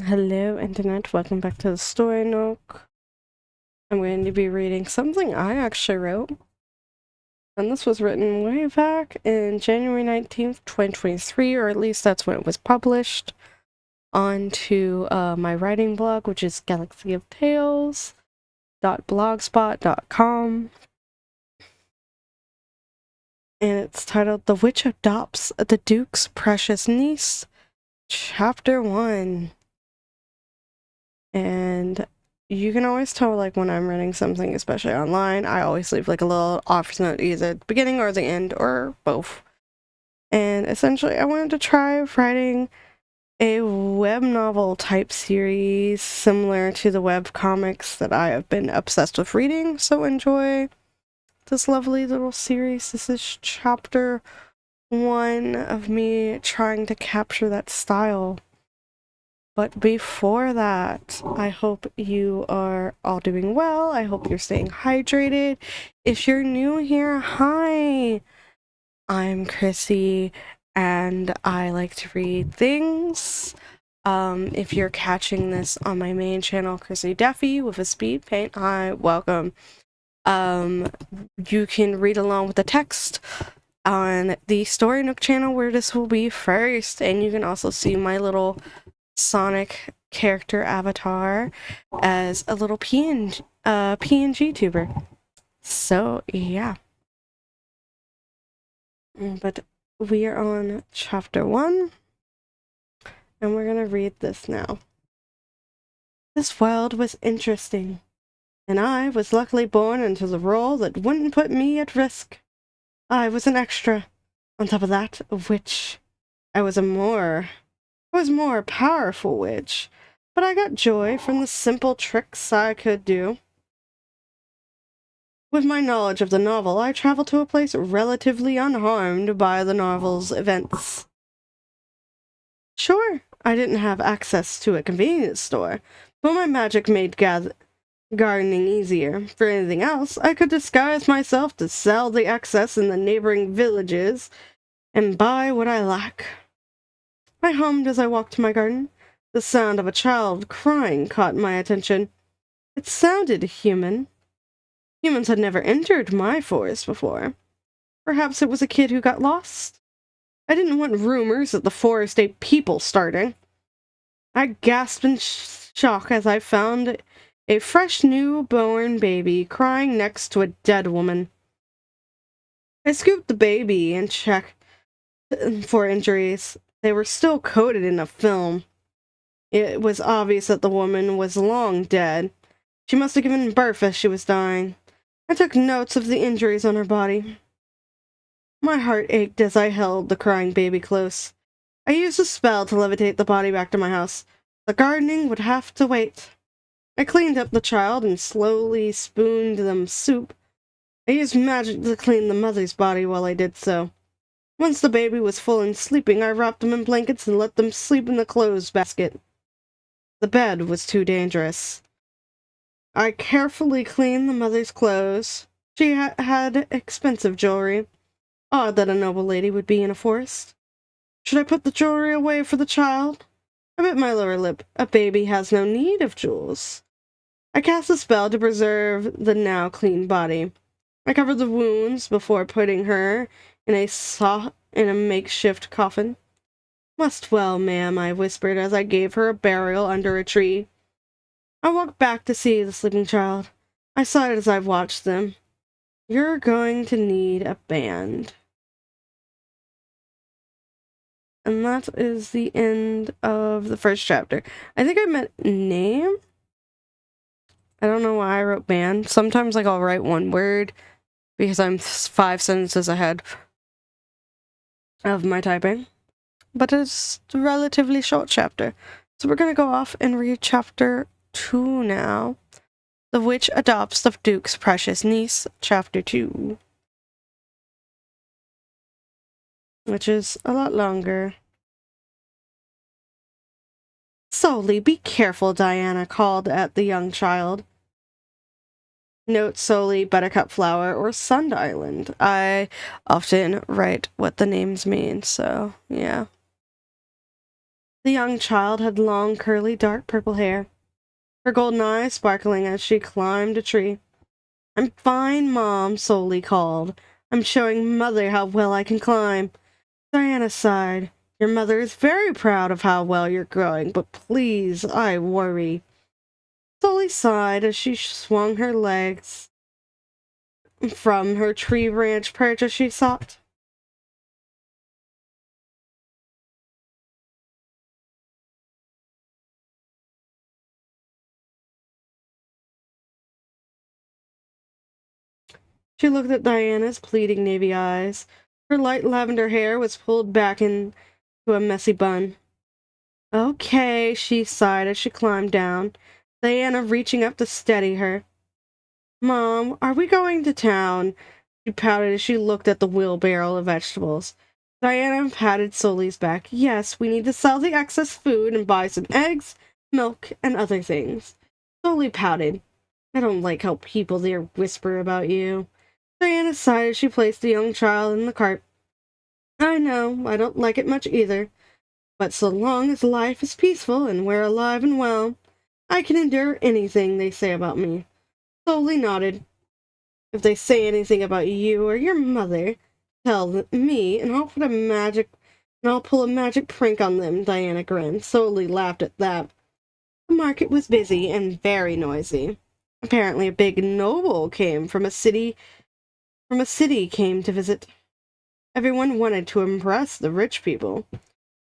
Hello internet, welcome back to the story Nook. I'm going to be reading something I actually wrote, and this was written way back in January 19th, 2023, or at least that's when it was published, onto my writing blog, which is galaxyoftales.blogspot.com, and it's titled The Witch Adopts the Duke's Precious Niece, Chapter 1. And you can always tell, like, when I'm writing something, especially online, I always leave, like, a little office note either at the beginning or the end, or both. And essentially, I wanted to try writing a web novel type series similar to the web comics that I have been obsessed with reading, so enjoy this lovely little series. This is chapter 1 of me trying to capture that style. But before that, I hope you are all doing well. I hope you're staying hydrated. If you're new here, hi! I'm Chrissy, and I like to read things. If you're catching this on my main channel, Chrissy Duffy with a speed paint, hi, welcome. You can read along with the text on the Story Nook channel where this will be first, and you can also see my little Sonic character avatar as a little PNG tuber. So yeah, but we are on chapter 1 and we're gonna read this now. This world was interesting, and I was luckily born into the role that wouldn't put me at risk. I was an extra. On top of that, a witch. I was more powerful witch, but I got joy from the simple tricks I could do. With my knowledge of the novel, I traveled to a place relatively unharmed by the novel's events. Sure, I didn't have access to a convenience store, but my magic made gardening easier. For anything else, I could disguise myself to sell the excess in the neighboring villages and buy what I lack. I hummed as I walked to my garden. The sound of a child crying caught my attention. It sounded human. Humans had never entered my forest before. Perhaps it was a kid who got lost? I didn't want rumors that the forest ate people starting. I gasped in shock as I found a fresh newborn baby crying next to a dead woman. I scooped the baby and checked for injuries. They were still coated in a film. It was obvious that the woman was long dead. She must have given birth as she was dying. I took notes of the injuries on her body. My heart ached as I held the crying baby close. I used a spell to levitate the body back to my house. The gardening would have to wait. I cleaned up the child and slowly spooned them soup. I used magic to clean the mother's body while I did so. Once the baby was full and sleeping, I wrapped them in blankets and let them sleep in the clothes basket. The bed was too dangerous. I carefully cleaned the mother's clothes. She had expensive jewelry. Odd that a noble lady would be in a forest. Should I put the jewelry away for the child? I bit my lower lip. A baby has no need of jewels. I cast a spell to preserve the now clean body. I covered the wounds before putting her in a makeshift coffin. Must well, ma'am, I whispered as I gave her a burial under a tree. I walked back to see the sleeping child. I sighed as I watched them. You're going to need a band. And that is the end of the first chapter. I think I meant name. I don't know why I wrote band. Sometimes, like, I'll write one word because I'm 5 sentences ahead of my typing. But it's a relatively short chapter. So we're going to go off and read chapter 2 now. The Witch Adopts the Duke's Precious Niece, chapter 2. Which is a lot longer. Solely, be careful, Diana called at the young child. Note Solely, Buttercup Flower, or Sund Island. I often write what the names mean, so yeah. The young child had long, curly, dark purple hair, her golden eyes sparkling as she climbed a tree. "I'm fine, Mom," Solely called. "I'm showing Mother how well I can climb." Diana sighed. "Your mother is very proud of how well you're growing, but please, I worry." Solely sighed as she swung her legs from her tree branch perch as she sought. She looked at Diana's pleading navy eyes. Her light lavender hair was pulled back into a messy bun. "Okay," she sighed as she climbed down, Diana reaching up to steady her. "Mom, are we going to town?" She pouted as she looked at the wheelbarrow of vegetables. Diana patted Soli's back. "Yes, we need to sell the excess food and buy some eggs, milk, and other things." Soli pouted. "I don't like how people there whisper about you." Diana sighed as she placed the young child in the cart. "I know, I don't like it much either. But so long as life is peaceful and we're alive and well, I can endure anything they say about me." Soli nodded. "If they say anything about you or your mother, tell me, and I'll pull a magic prank on them." Diana grinned. Solely laughed at that. The market was busy and very noisy. Apparently, a big noble came from a city came to visit. Everyone wanted to impress the rich people.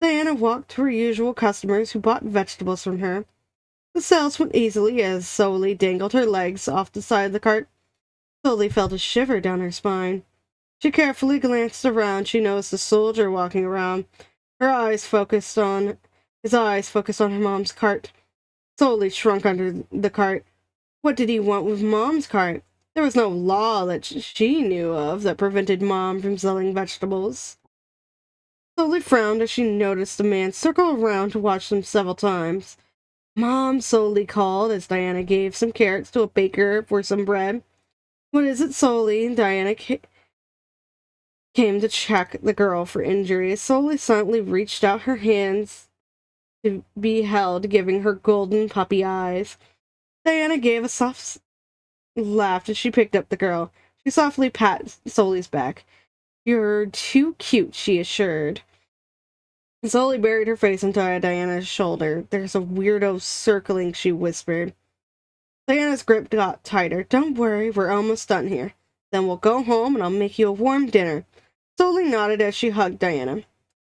Diana walked to her usual customers who bought vegetables from her. The sales went easily as Solely dangled her legs off the side of the cart. Solely felt a shiver down her spine. She carefully glanced around. She noticed a soldier walking around. His eyes focused on her mom's cart. Solely shrunk under the cart. What did he want with Mom's cart? There was no law that she knew of that prevented Mom from selling vegetables. Solely frowned as she noticed the man circle around to watch them several times. "Mom," Solely called as Diana gave some carrots to a baker for some bread. "What is it, Solely?" Diana came to check the girl for injuries. Solely silently reached out her hands to be held, giving her golden puppy eyes. Diana gave a soft laugh as she picked up the girl. She softly patted Soli's back. "You're too cute," she assured. Soli buried her face into Diana's shoulder. "There's a weirdo circling," she whispered. Diana's grip got tighter. "Don't worry, we're almost done here. Then we'll go home and I'll make you a warm dinner." Soli nodded as she hugged Diana.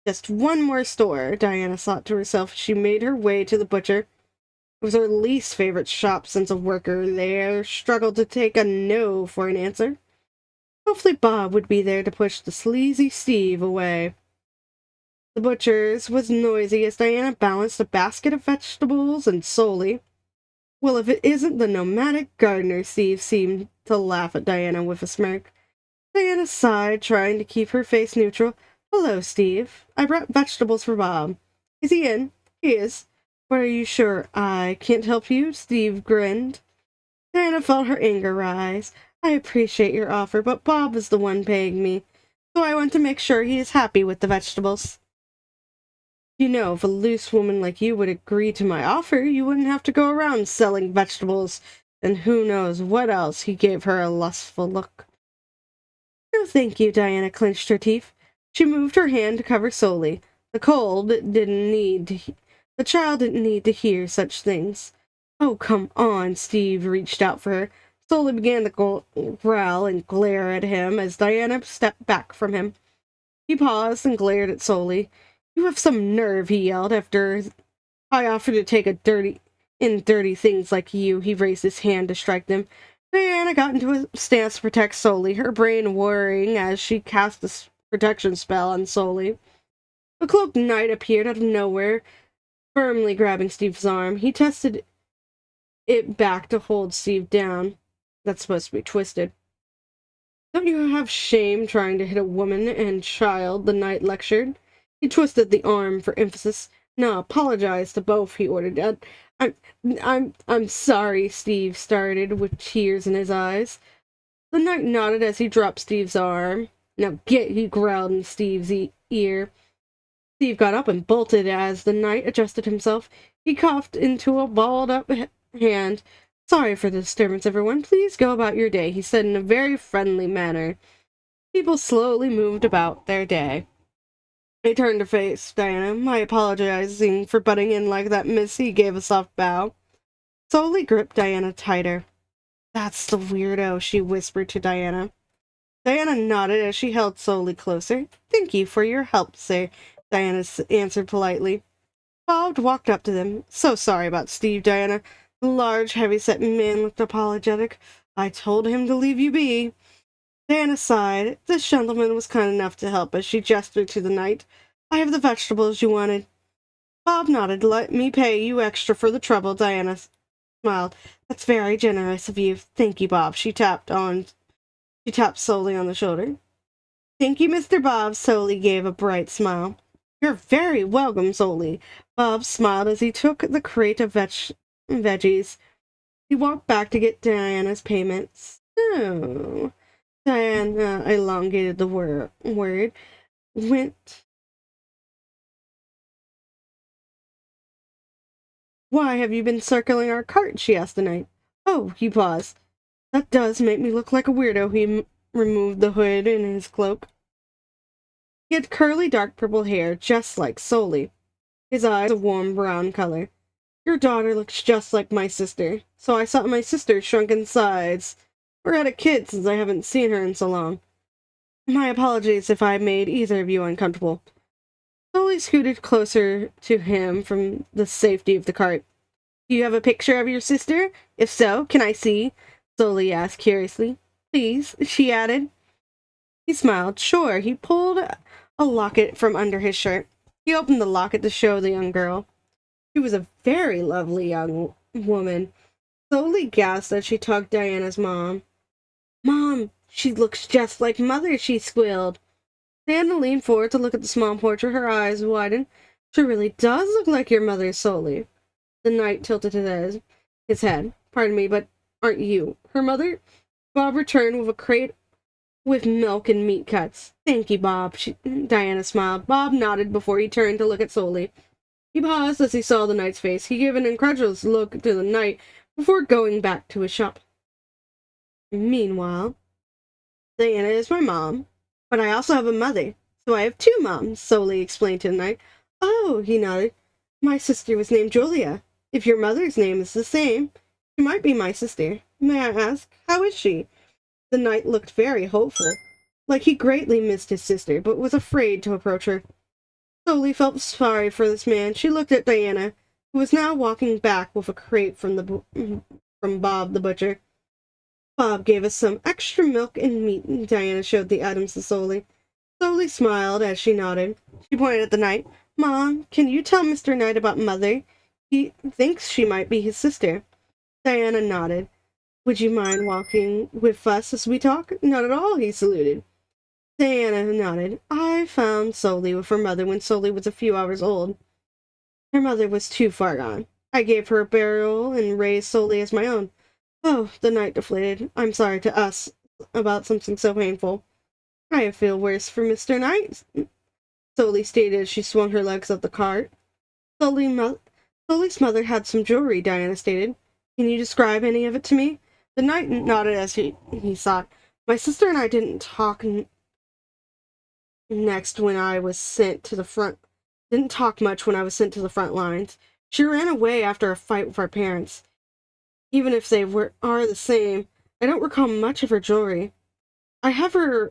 "Just one more store," Diana thought to herself as she made her way to the butcher. It was her least favorite shop since a worker there struggled to take a no for an answer. Hopefully Bob would be there to push the sleazy Steve away. The butcher's was noisy as Diana balanced a basket of vegetables and Soli. "Well, if it isn't the nomadic gardener," Steve seemed to laugh at Diana with a smirk. Diana sighed, trying to keep her face neutral. "Hello, Steve. I brought vegetables for Bob." "Is he in?" "He is." "But are you sure I can't help you?" Steve grinned. Diana felt her anger rise. "I appreciate your offer, but Bob is the one paying me, so I want to make sure he is happy with the vegetables." "You know, if a loose woman like you would agree to my offer, you wouldn't have to go around selling vegetables, and who knows what else." He gave her a lustful look. "No, thank you." Diana clenched her teeth. She moved her hand to cover Soli. The child didn't need to hear such things. "Oh, come on." Steve reached out for her. Soli began to growl and glare at him as Diana stepped back from him. He paused and glared at Soli. "You have some nerve," he yelled, "after I offered to take dirty things like you." He raised his hand to strike them. Diana got into a stance to protect Soli, her brain whirring as she cast a protection spell on Soli. The cloaked knight appeared out of nowhere, firmly grabbing Steve's arm. He tested it back to hold Steve down. "That's supposed to be twisted." "Don't you have shame trying to hit a woman and child?" the knight lectured. He twisted the arm for emphasis. "Now apologize to both," he ordered. I'm, I'm sorry," Steve started, with tears in his eyes. The knight nodded as he dropped Steve's arm. "Now get," he growled in Steve's ear. Steve got up and bolted as the knight adjusted himself. He coughed into a balled-up hand. "Sorry for the disturbance, everyone. Please go about your day," he said in a very friendly manner. People slowly moved about their day. He turned to face Diana. "My apologizing for butting in like that, miss." He gave a soft bow. Sully gripped Diana tighter. "That's the weirdo," she whispered to Diana. Diana nodded as she held Sully closer. "Thank you for your help, sir," Diana answered politely. Bob walked up to them. "So sorry about Steve, Diana." The large, heavy-set man looked apologetic. "I told him to leave you be." Diana sighed. This gentleman was kind enough to help as she gestured to the knight. "I have the vegetables you wanted." Bob nodded. "Let me pay you extra for the trouble," Diana smiled. "That's very generous of you." "Thank you, Bob." She tapped Solly on the shoulder. "Thank you, Mr. Bob." Solly gave a bright smile. "You're very welcome, Solly." Bob smiled as he took the crate of veggies. He walked back to get Diana's payment. "So," Diana elongated the word, "went. Why have you been circling our cart?" she asked the knight. "Oh," he paused. "That does make me look like a weirdo." He removed the hood in his cloak. He had curly dark purple hair, just like Solly. His eyes a warm brown color. "Your daughter looks just like my sister." "So I saw my sister shrunk in size. Or had a kid since I haven't seen her in so long." "My apologies if I made either of you uncomfortable." Solly scooted closer to him from the safety of the cart. "Do you have a picture of your sister? If so, can I see?" Solly asked curiously. "Please," she added. He smiled. "Sure." He pulled a locket from under his shirt. He opened the locket to show the young girl. She was a very lovely young woman. Solly gasped as she tugged Diana's mom. "Mom, she looks just like Mother," she squealed. Diana leaned forward to look at the small portrait. Her eyes widened. "She really does look like your mother, Solly." The knight tilted his head. "Pardon me, but aren't you her mother?" Bob returned with a crate with milk and meat cuts. "Thank you, Bob." Diana smiled. Bob nodded before he turned to look at Solly. He paused as he saw the knight's face. He gave an incredulous look to the knight before going back to his shop. "Meanwhile, Diana is my mom, but I also have a mother, so I have two moms," Solly explained to the knight. "Oh," he nodded. "My sister was named Julia. If your mother's name is the same, she might be my sister. May I ask, how is she?" The knight looked very hopeful, like he greatly missed his sister, but was afraid to approach her. Solly felt sorry for this man. She looked at Diana, who was now walking back with a crate from Bob the butcher. "Bob gave us some extra milk and meat." Diana showed the items to Solly. Solly smiled as she nodded. She pointed at the knight. "Mom, can you tell Mr. Knight about Mother? He thinks she might be his sister." Diana nodded. "Would you mind walking with us as we talk?" "Not at all," he saluted. Diana nodded. "I found Solly with her mother when Solly was a few hours old. Her mother was too far gone. I gave her a burial and raised Solly as my own." "Oh," the knight deflated. "I'm sorry to us about something so painful." "I feel worse for Mr. Knight," Solly stated as she swung her legs up the cart. Solly's mother had some jewelry," Diana stated. "Can you describe any of it to me?" The knight nodded as he thought. "My sister and I didn't talk next when I was sent to the front. Didn't talk much when I was sent to the front lines. She ran away after a fight with our parents. Even if they are the same, I don't recall much of her jewelry. I have her.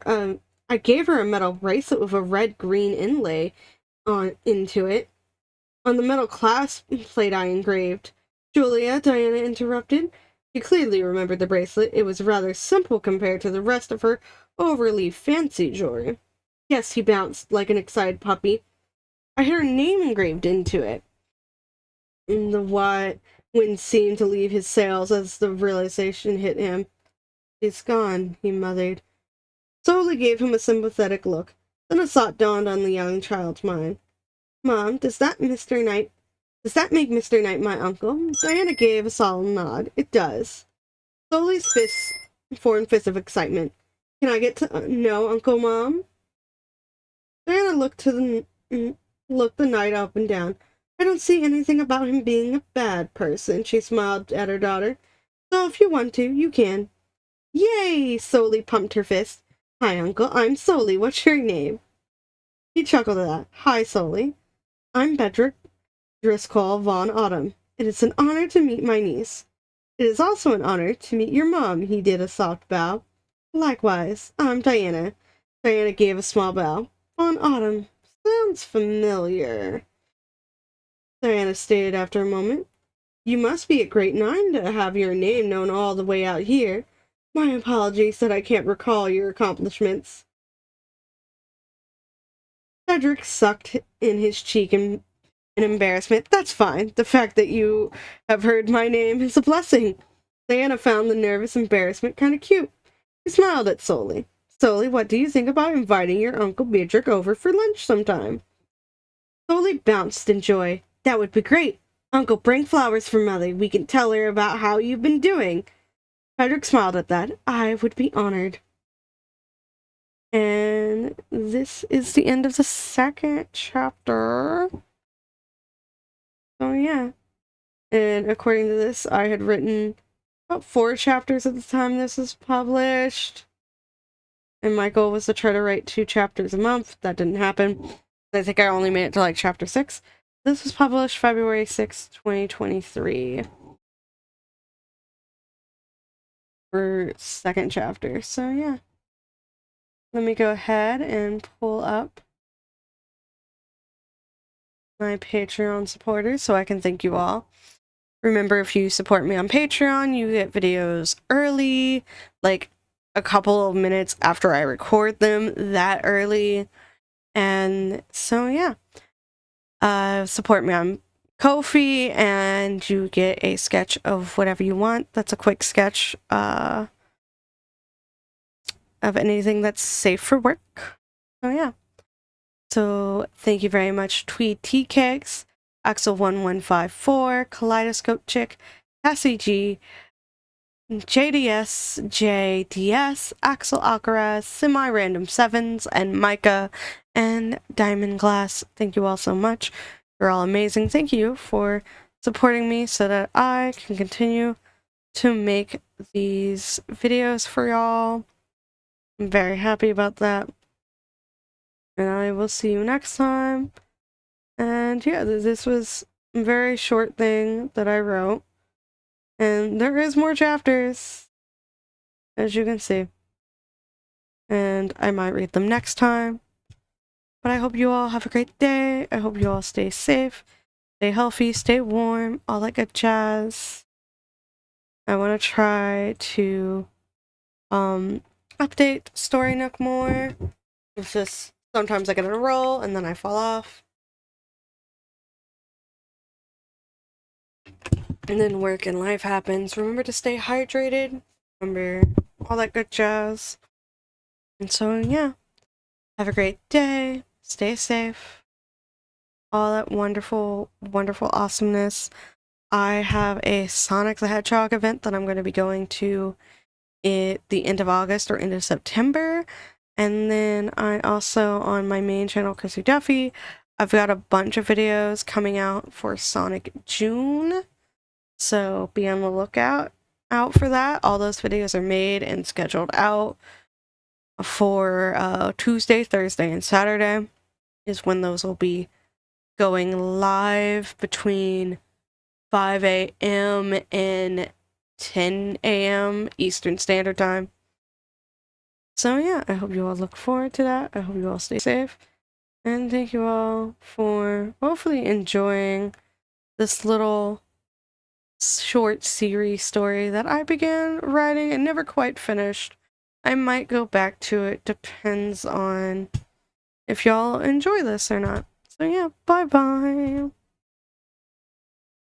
I gave her a metal bracelet with a red-green inlay into it. On the metal clasp plate I engraved." "Julia," Diana interrupted. She clearly remembered the bracelet. It was rather simple compared to the rest of her overly fancy jewelry. "Yes," he bounced like an excited puppy. "I had her name engraved into it." The wind seemed to leave his sails as the realization hit him. "She's gone," he muttered. Solly gave him a sympathetic look. Then a thought dawned on the young child's mind. "Mom, does that make Mr. Knight my uncle?" Diana gave a solemn nod. "It does." Solly's fists formed fists of excitement. "Can I get to know Uncle, Mom?" Diana looked to looked the knight up and down. I don't see anything about him being a bad person, she smiled at her daughter. So if you want to, you can. Yay! Soli pumped her fist. Hi, Uncle. I'm Soli. What's your name? He chuckled at that. Hi, Soli. I'm Bedrick Driscoll von Autumn. It is an honor to meet my niece. It is also an honor to meet your mom. He did a soft bow. Likewise, I'm Diana. Diana gave a small bow. Von Autumn. Sounds familiar. Diana stated after a moment. You must be a great nine to have your name known all the way out here. My apologies that I can't recall your accomplishments. Cedric sucked in his cheek in embarrassment. That's fine. The fact that you have heard my name is a blessing. Diana found the nervous embarrassment kind of cute. She smiled at Soli. Soli, what do you think about inviting your Uncle Beatrick over for lunch sometime? Soli bounced in joy. That would be great. Uncle, bring flowers for Mother. We can tell her about how you've been doing. Frederick smiled at that. I would be honored. And this is the end of the second chapter. So yeah. And according to this, I had written about 4 chapters at the time this was published. And my goal was to try to write 2 chapters a month. That didn't happen. I think I only made it to like chapter 6. This was published February 6th, 2023. For second chapter. So yeah. Let me go ahead and pull up my Patreon supporters so I can thank you all. Remember, if you support me on Patreon, you get videos early, like a couple of minutes after I record them, that early. And so yeah, support me on Ko-fi and you get a sketch of whatever you want. That's a quick sketch of anything that's safe for work. So yeah. So thank you very much, Tweed Tea Cakes, Axel1154, Kaleidoscope Chick, Cassie G, JDS, JDS, Axel Alcaraz, Semi Random Sevens, and Micah and Diamond Glass. Thank you all so much. You're all amazing. Thank you for supporting me so that I can continue to make these videos for y'all. I'm very happy about that. And I will see you next time. And yeah, this was a very short thing that I wrote. And there is more chapters, as you can see. And I might read them next time. But I hope you all have a great day. I hope you all stay safe, stay healthy, stay warm, all that good jazz. I want to try to update Story Nook more. It's just sometimes I get on a roll and then I fall off. And then work and life happens. Remember to stay hydrated. Remember all that good jazz. And so, yeah. Have a great day. Stay safe. All that wonderful, wonderful awesomeness. I have a Sonic the Hedgehog event that I'm going to be going to at the end of August or end of September. And then I also, on my main channel, Chrissy Duffy, I've got a bunch of videos coming out for Sonic June. So be on the lookout for that. All those videos are made and scheduled out for Tuesday, Thursday, and Saturday is when those will be going live between 5 a.m. and 10 a.m. Eastern Standard Time. So yeah, I hope you all look forward to that. I hope you all stay safe. And thank you all for hopefully enjoying this little short series story that I began writing and never quite finished. I might go back to it, depends on if y'all enjoy this or not. So yeah, bye bye.